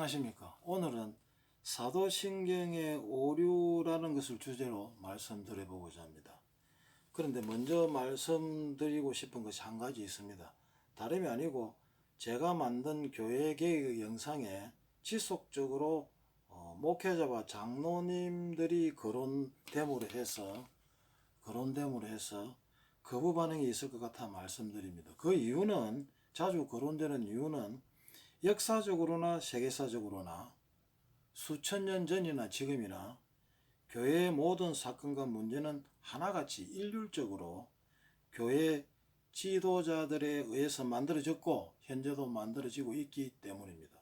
안녕하십니까. 오늘은 사도신경의 오류라는 것을 주제로 말씀드려 보고자 합니다. 그런데 먼저 말씀드리고 싶은 것이 한 가지 있습니다. 다름이 아니고 제가 만든 교회 개혁 영상에 지속적으로 목회자와 장로님들이 거론됨으로 해서 거부 반응이 있을 것 같아 말씀드립니다. 그 이유는, 자주 거론되는 이유는 역사적으로나 세계사적으로나 수천 년 전이나 지금이나 교회의 모든 사건과 문제는 하나같이 일률적으로 교회 지도자들에 의해서 만들어졌고 현재도 만들어지고 있기 때문입니다.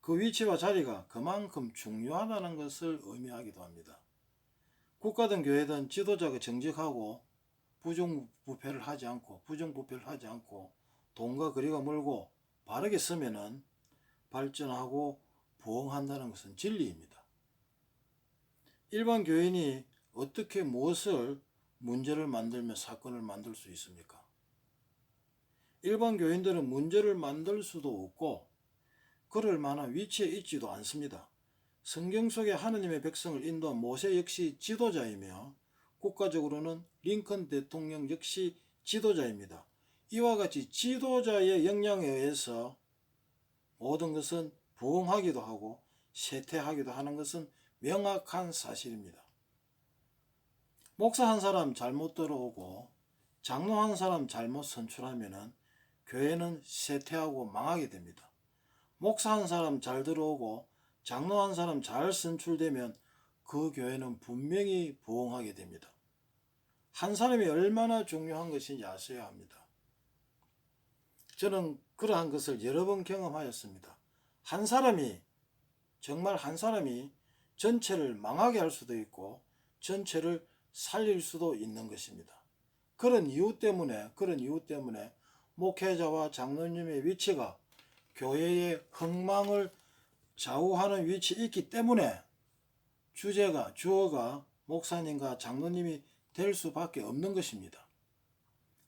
그 위치와 자리가 그만큼 중요하다는 것을 의미하기도 합니다. 국가든 교회든 지도자가 정직하고 부정부패를 하지 않고 돈과 거리가 멀고 바르게 쓰면은 발전하고 부흥한다는 것은 진리입니다. 일반 교인이 어떻게 무엇을 문제를 만들며 사건을 만들 수 있습니까? 일반 교인들은 문제를 만들 수도 없고 그럴 만한 위치에 있지도 않습니다. 성경 속에 하느님의 백성을 인도한 모세 역시 지도자이며 국가적으로는 링컨 대통령 역시 지도자입니다. 이와 같이 지도자의 역량에 의해서 모든 것은 부흥하기도 하고 쇠퇴하기도 하는 것은 명확한 사실입니다. 목사 한 사람 잘못 들어오고 장로 한 사람 잘못 선출하면 교회는 쇠퇴하고 망하게 됩니다. 목사 한 사람 잘 들어오고 장로 한 사람 잘 선출되면 그 교회는 분명히 부흥하게 됩니다. 한 사람이 얼마나 중요한 것인지 아셔야 합니다. 저는 그러한 것을 여러 번 경험하였습니다. 정말 한 사람이 전체를 망하게 할 수도 있고 전체를 살릴 수도 있는 것입니다. 그런 이유 때문에 목회자와 장로님의 위치가 교회의 흥망을 좌우하는 위치에 있기 때문에 주어가 목사님과 장로님이 될 수밖에 없는 것입니다.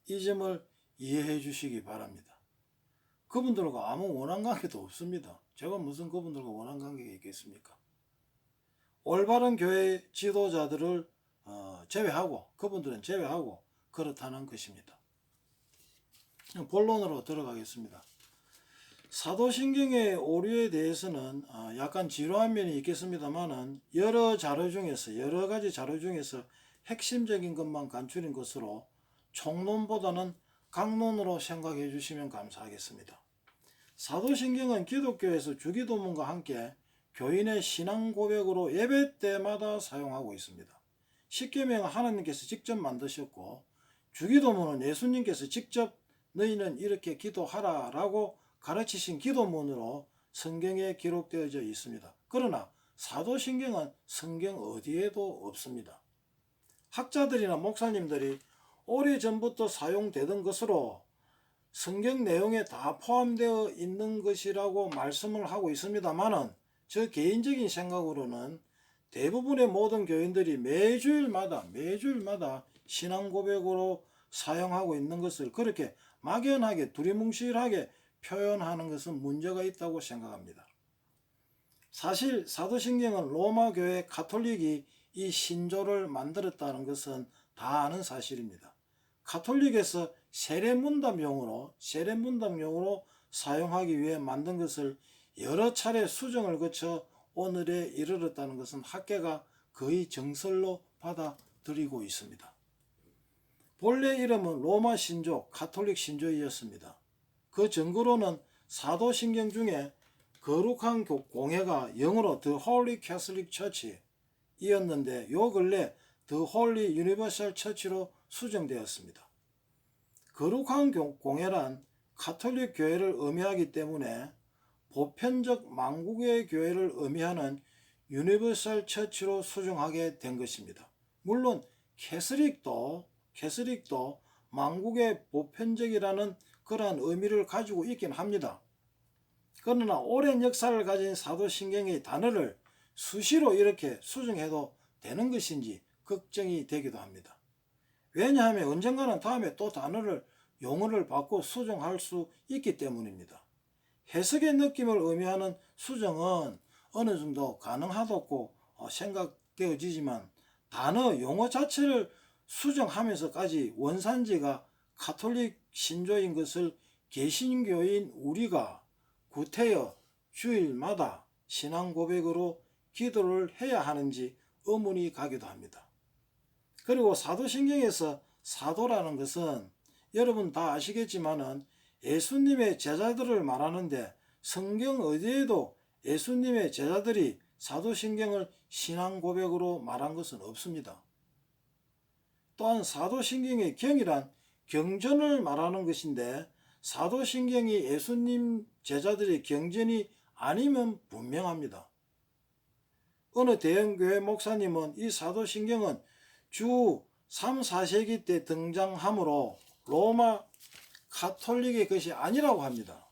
이 점을 이해해 주시기 바랍니다. 그분들과 아무 원한관계도 없습니다. 제가 무슨 그분들과 원한관계가 있겠습니까? 올바른 교회 지도자들을 그분들은 제외하고 그렇다는 것입니다. 본론으로 들어가겠습니다. 사도신경의 오류에 대해서는 약간 지루한 면이 있겠습니다만은 여러 가지 자료 중에서 핵심적인 것만 간추린 것으로 총론보다는 강론으로 생각해 주시면 감사하겠습니다. 사도신경은 기독교에서 주기도문과 함께 교인의 신앙 고백으로 예배 때마다 사용하고 있습니다. 십계명은 하나님께서 직접 만드셨고 주기도문은 예수님께서 직접 너희는 이렇게 기도하라 라고 가르치신 기도문으로 성경에 기록되어져 있습니다. 그러나 사도신경은 성경 어디에도 없습니다. 학자들이나 목사님들이 오래전부터 사용되던 것으로 성경 내용에 다 포함되어 있는 것이라고 말씀을 하고 있습니다만은 저 개인적인 생각으로는 대부분의 모든 교인들이 매주일마다 신앙 고백으로 사용하고 있는 것을 그렇게 막연하게 두리뭉실하게 표현하는 것은 문제가 있다고 생각합니다. 사실 사도신경은 로마 교회 가톨릭이 이 신조를 만들었다는 것은 다 아는 사실입니다. 가톨릭에서 세례문답용으로 사용하기 위해 만든 것을 여러 차례 수정을 거쳐 오늘에 이르렀다는 것은 학계가 거의 정설로 받아들이고 있습니다. 본래 이름은 로마 신조, 가톨릭 신조이었습니다. 그 증거로는 사도신경 중에 거룩한 공회가 영어로 The Holy Catholic Church 이었는데 요 근래 The Holy Universal Church로 수정되었습니다. 거룩한 공회란 가톨릭 교회를 의미하기 때문에 보편적 만국의 교회를 의미하는 유니버설 처치로 수정하게 된 것입니다. 물론 캐서릭도 만국의 보편적이라는 그러한 의미를 가지고 있긴 합니다. 그러나 오랜 역사를 가진 사도신경의 단어를 수시로 이렇게 수정해도 되는 것인지 걱정이 되기도 합니다. 왜냐하면 언젠가는 다음에 또 용어를 바꿔 수정할 수 있기 때문입니다. 해석의 느낌을 의미하는 수정은 어느 정도 가능하다고 생각되어지지만 단어 용어 자체를 수정하면서까지 원산지가 가톨릭 신조인 것을 개신교인 우리가 구태여 주일마다 신앙 고백으로 기도를 해야 하는지 의문이 가기도 합니다. 그리고 사도신경에서 사도라는 것은 여러분 다 아시겠지만은 예수님의 제자들을 말하는데 성경 어디에도 예수님의 제자들이 사도신경을 신앙 고백으로 말한 것은 없습니다. 또한 사도신경의 경이란 경전을 말하는 것인데 사도신경이 예수님 제자들의 경전이 아니면 분명합니다. 어느 대형교회 목사님은 이 사도신경은 주 3, 4세기 때 등장하므로 로마 가톨릭의 것이 아니라고 합니다.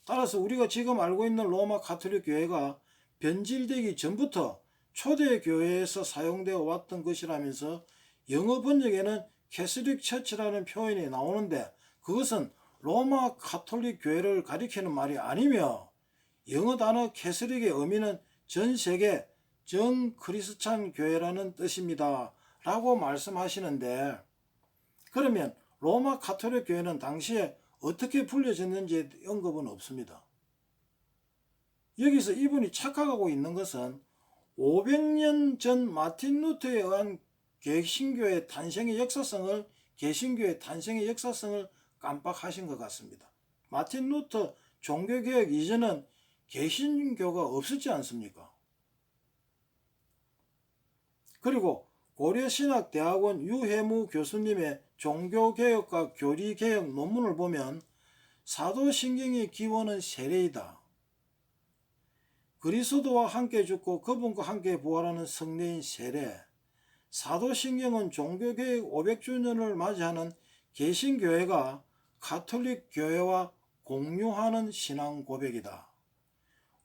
따라서 우리가 지금 알고 있는 로마 가톨릭 교회가 변질되기 전부터 초대 교회에서 사용되어 왔던 것이라면서 영어 번역에는 캐서릭 처치라는 표현이 나오는데 그것은 로마 가톨릭 교회를 가리키는 말이 아니며 영어 단어 캐서릭의 의미는 전 세계 전 크리스찬 교회라는 뜻입니다 라고 말씀하시는데, 그러면 로마 가톨릭 교회는 당시에 어떻게 불려졌는지 언급은 없습니다. 여기서 이분이 착각하고 있는 것은 500년 전 마틴 루터에 의한 개신교의 탄생의 역사성을 깜빡하신 것 같습니다. 마틴 루터 종교개혁 이전은 개신교가 없었지 않습니까? 그리고 고려신학대학원 유해무 교수님의 종교개혁과 교리개혁 논문을 보면 사도신경의 기원은 세례이다. 그리스도와 함께 죽고 그분과 함께 부활하는 성례인 세례. 사도신경은 종교개혁 500주년을 맞이하는 개신교회가 가톨릭 교회와 공유하는 신앙 고백이다.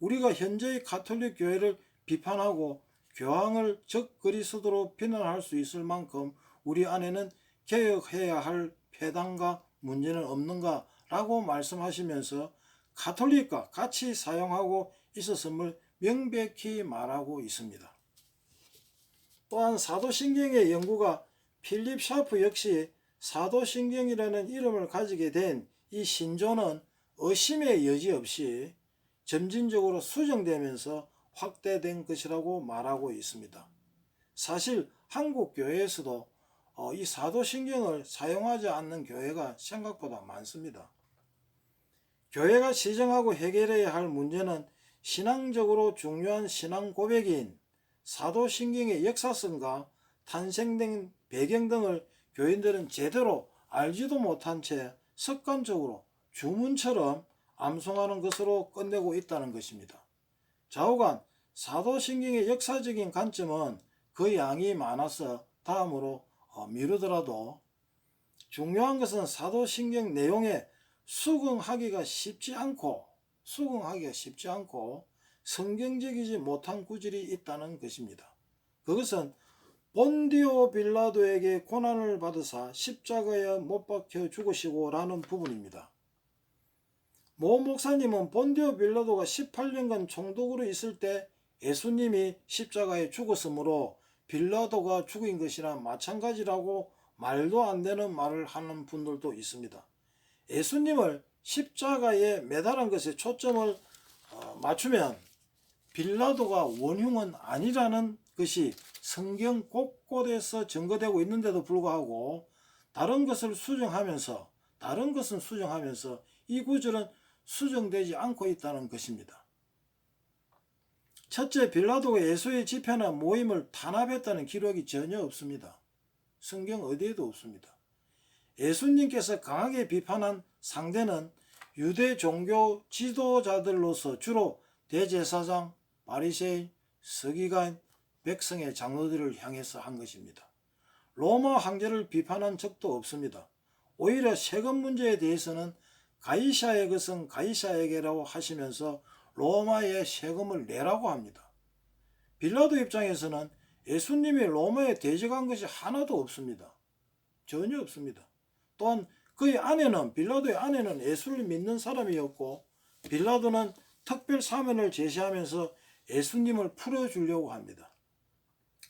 우리가 현재의 가톨릭 교회를 비판하고 교황을 적그리스도로 비난할 수 있을 만큼 우리 안에는 개혁해야 할 폐단과 문제는 없는가 라고 말씀하시면서 가톨릭과 같이 사용하고 있었음을 명백히 말하고 있습니다. 또한 사도신경의 연구가 필립 샤프 역시 사도신경이라는 이름을 가지게 된 이 신조는 의심의 여지 없이 점진적으로 수정되면서 확대된 것이라고 말하고 있습니다. 사실 한국 교회에서도 이 사도신경을 사용하지 않는 교회가 생각보다 많습니다. 교회가 시정하고 해결해야 할 문제는 신앙적으로 중요한 신앙 고백인 사도신경의 역사성과 탄생된 배경 등을 교인들은 제대로 알지도 못한 채 습관적으로 주문처럼 암송하는 것으로 끝내고 있다는 것입니다. 좌우간 사도신경의 역사적인 관점은 그 양이 많아서 다음으로 미루더라도 중요한 것은 사도신경 내용에 수긍하기가 쉽지 않고 성경적이지 못한 구절이 있다는 것입니다. 그것은 본디오 빌라도에게 고난을 받으사 십자가에 못 박혀 죽으시고 라는 부분입니다. 모 목사님은 본디오 빌라도가 18년간 총독으로 있을 때 예수님이 십자가에 죽었으므로 빌라도가 죽인 것이나 마찬가지라고 말도 안 되는 말을 하는 분들도 있습니다. 예수님을 십자가에 매달은 것에 초점을 맞추면 빌라도가 원흉은 아니라는 것이 성경 곳곳에서 증거되고 있는데도 불구하고 다른 것은 수정하면서 이 구절은 수정되지 않고 있다는 것입니다. 첫째, 빌라도가 예수의 집회나 모임을 탄압했다는 기록이 전혀 없습니다. 성경 어디에도 없습니다. 예수님께서 강하게 비판한 상대는 유대 종교 지도자들로서 주로 대제사장, 바리새인, 서기관, 백성의 장로들을 향해서 한 것입니다. 로마 황제를 비판한 적도 없습니다. 오히려 세금 문제에 대해서는 가이사의 것은 가이사에게라고 하시면서 로마에 세금을 내라고 합니다. 빌라도 입장에서는 예수님이 로마에 대적한 것이 하나도 없습니다. 전혀 없습니다. 또한 그의 아내는 빌라도의 아내는 예수를 믿는 사람이었고 빌라도는 특별 사면을 제시하면서 예수님을 풀어주려고 합니다.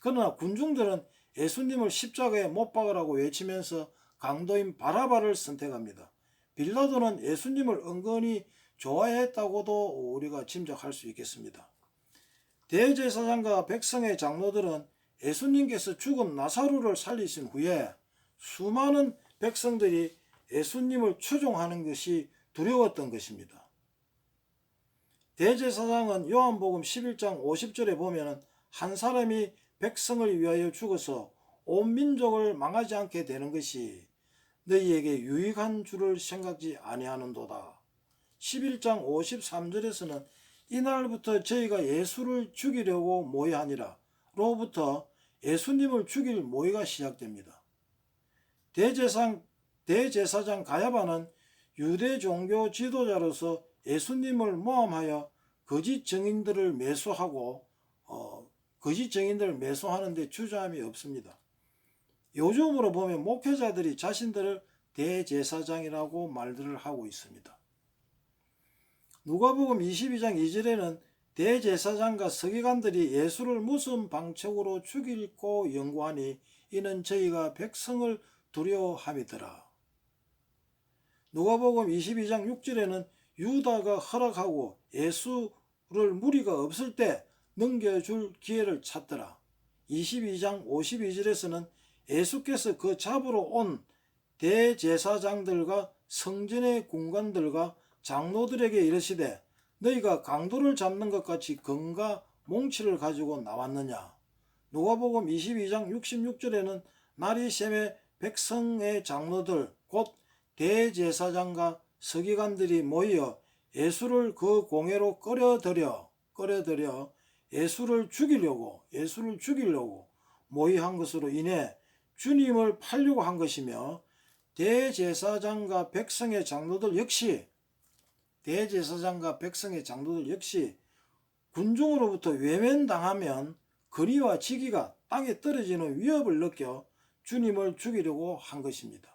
그러나 군중들은 예수님을 십자가에 못 박으라고 외치면서 강도인 바라바를 선택합니다. 빌라도는 예수님을 은근히 좋아했다고도 우리가 짐작할 수 있겠습니다. 대제사장과 백성의 장로들은 예수님께서 죽은 나사로를 살리신 후에 수많은 백성들이 예수님을 추종하는 것이 두려웠던 것입니다. 대제사장은 요한복음 11장 50절에 보면 한 사람이 백성을 위하여 죽어서 온 민족을 망하지 않게 되는 것이 너희에게 유익한 줄을 생각지 아니하는도다. 11장 53절에서는 이날부터 저희가 예수를 죽이려고 모의하니라 로부터 예수님을 죽일 모의가 시작됩니다. 대제사장 가야바는 유대 종교 지도자로서 예수님을 모함하여 거짓 증인들을 매수하는 데 주저함이 없습니다. 요즘으로 보면 목회자들이 자신들을 대제사장이라고 말들을 하고 있습니다. 누가복음 22장 2절에는 대제사장과 서기관들이 예수를 무슨 방책으로 죽일고 연구하니 이는 저희가 백성을 두려워함이더라. 누가복음 22장 6절에는 유다가 허락하고 예수를 무리가 없을 때 넘겨줄 기회를 찾더라. 22장 52절에서는 예수께서 그 잡으러 온 대제사장들과 성전의 군관들과 장로들에게 이르시되 너희가 강도를 잡는 것 같이 금과 몽치를 가지고 나왔느냐. 누가복음 22장 66절에는 날이 새매 백성의 장로들 곧 대제사장과 서기관들이 모여 예수를 그 공회로 끌어들여 예수를 죽이려고 모의한 것으로 인해 주님을 팔려고 한 것이며 대제사장과 백성의 장로들 역시 군중으로부터 외면당하면 거리와 지기가 땅에 떨어지는 위협을 느껴 주님을 죽이려고 한 것입니다.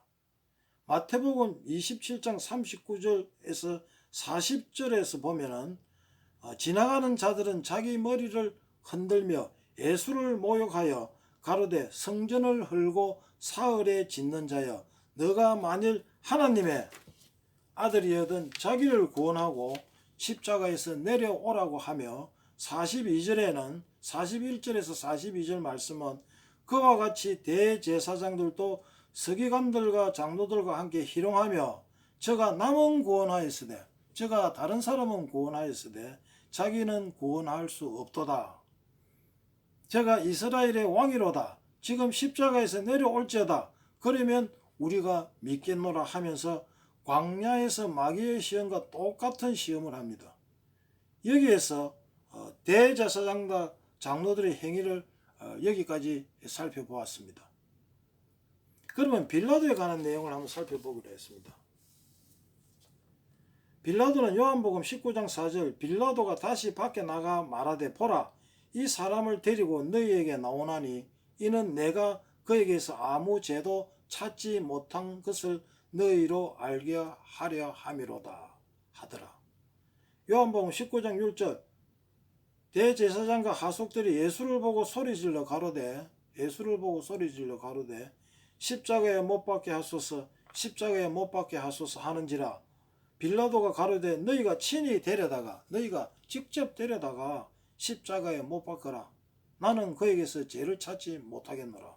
마태복음 27장 39절에서 40절에서 보면은 지나가는 자들은 자기 머리를 흔들며 예수를 모욕하여 가로되 성전을 헐고 사흘에 짓는 자여 너가 만일 하나님의 아들이여든 자기를 구원하고 십자가에서 내려오라고 하며 41절에서 42절 말씀은 그와 같이 대제사장들도 서기관들과 장로들과 함께 희롱하며 저가 남은 구원하였으되 저가 다른 사람은 구원하였으되 자기는 구원할 수 없도다. 저가 이스라엘의 왕이로다. 지금 십자가에서 내려올지어다. 그러면 우리가 믿겠노라 하면서 광야에서 마귀의 시험과 똑같은 시험을 합니다. 여기에서 대제사장과 장로들의 행위를 여기까지 살펴보았습니다. 그러면 빌라도에 관한 내용을 한번 살펴보기로 했습니다. 빌라도는 요한복음 19장 4절 빌라도가 다시 밖에 나가 말하되 보라 이 사람을 데리고 너희에게 나오나니 이는 내가 그에게서 아무 죄도 찾지 못한 것을 너희로 알게 하려 함이로다 하더라. 요한복음 19장 6절 대제사장과 하속들이 예수를 보고 소리질러 가로되 십자가에 못 박게 하소서 하는지라 빌라도가 가로되 너희가 직접 데려다가 십자가에 못 박거라. 나는 그에게서 죄를 찾지 못하겠노라.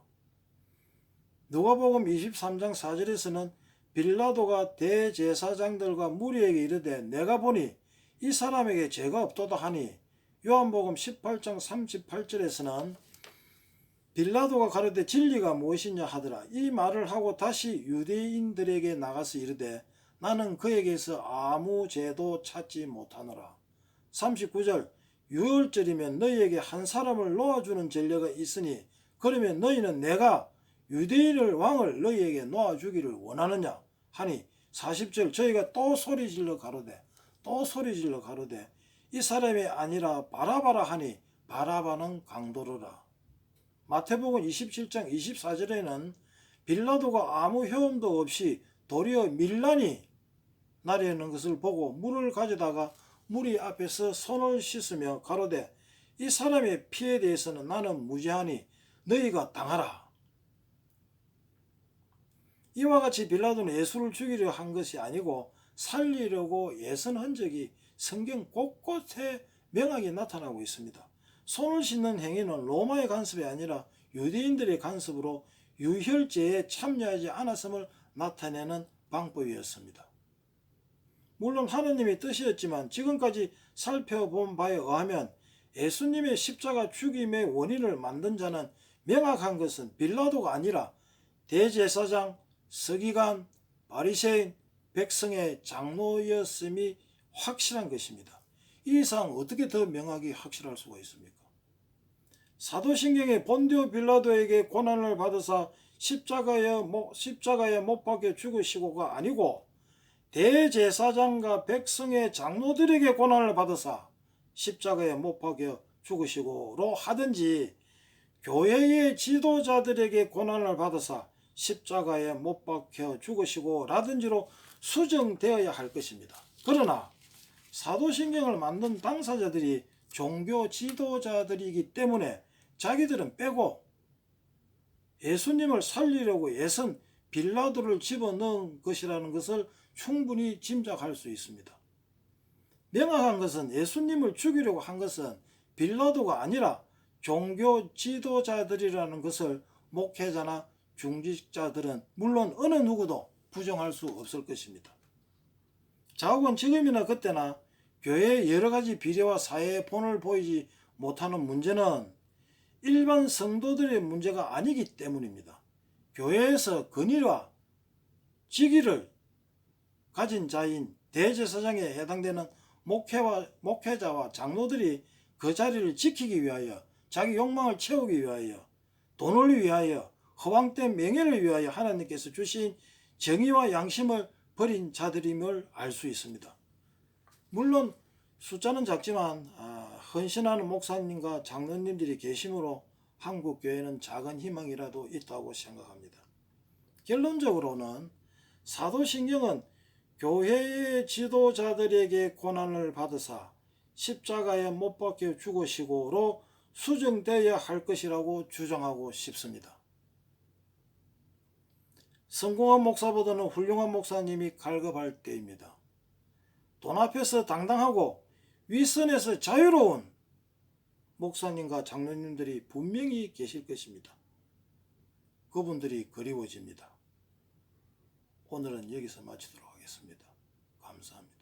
누가복음 23장 4절에서는 빌라도가 대제사장들과 무리에게 이르되 내가 보니 이 사람에게 죄가 없도다 하니 요한복음 18장 38절에서는 빌라도가 가로되 진리가 무엇이냐 하더라. 이 말을 하고 다시 유대인들에게 나가서 이르되 나는 그에게서 아무 죄도 찾지 못하노라. 39절 유월절이면 너희에게 한 사람을 놓아주는 전례가 있으니 그러면 너희는 내가 유대인을 왕을 너희에게 놓아주기를 원하느냐 하니 40절 저희가 또 소리질러 가로되 이 사람이 아니라 바라바라 하니 바라바는 강도로라. 마태복음 27장 24절에는 빌라도가 아무 효험도 없이 도리어 밀란이 나려는 것을 보고 물을 가져다가 무리 앞에서 손을 씻으며 가로되 이 사람의 피에 대해서는 나는 무죄하니 너희가 당하라. 이와 같이 빌라도는 예수를 죽이려 한 것이 아니고 살리려고 애쓴 흔적이 성경 곳곳에 명확히 나타나고 있습니다. 손을 씻는 행위는 로마의 간섭이 아니라 유대인들의 간섭으로 유혈죄에 참여하지 않았음을 나타내는 방법이었습니다. 물론 하느님의 뜻이었지만 지금까지 살펴본 바에 의하면 예수님의 십자가 죽임의 원인을 만든 자는 명확한 것은 빌라도가 아니라 대제사장, 서기관, 바리새인, 백성의 장로였음이 확실한 것입니다. 이 이상 어떻게 더 명확히 확실할 수가 있습니까? 사도신경에 본디오 빌라도에게 고난을 받으사 십자가에 못 박혀 죽으시고가 아니고 대제사장과 백성의 장로들에게 고난을 받으사 십자가에 못 박혀 죽으시고로 하든지 교회의 지도자들에게 고난을 받으사 십자가에 못 박혀 죽으시고 라든지로 수정되어야 할 것입니다. 그러나 사도신경을 만든 당사자들이 종교 지도자들이기 때문에 자기들은 빼고 예수님을 살리려고 애쓴 빌라도를 집어넣은 것이라는 것을 충분히 짐작할 수 있습니다. 명확한 것은 예수님을 죽이려고 한 것은 빌라도가 아니라 종교 지도자들이라는 것을 목회자나 중직자들은 물론 어느 누구도 부정할 수 없을 것입니다. 자욱은 지금이나 그때나 교회의 여러 가지 비리와 사회의 본을 보이지 못하는 문제는 일반 성도들의 문제가 아니기 때문입니다. 교회에서 권위와 직위를 가진 자인 대제사장에 해당되는 목회자와 장로들이 그 자리를 지키기 위하여 자기 욕망을 채우기 위하여 돈을 위하여 허황된 명예를 위하여 하나님께서 주신 정의와 양심을 버린 자들임을 알 수 있습니다. 물론 숫자는 작지만 헌신하는 목사님과 장로님들이 계심으로 한국 교회는 작은 희망이라도 있다고 생각합니다. 결론적으로는 사도신경은 교회의 지도자들에게 고난을 받으사 십자가에 못 박혀 죽으시고로 수정되어야 할 것이라고 주장하고 싶습니다. 성공한 목사보다는 훌륭한 목사님이 갈급할 때입니다. 돈 앞에서 당당하고 윗선에서 자유로운 목사님과 장로님들이 분명히 계실 것입니다. 그분들이 그리워집니다. 오늘은 여기서 마치도록 하겠습니다. 감사합니다.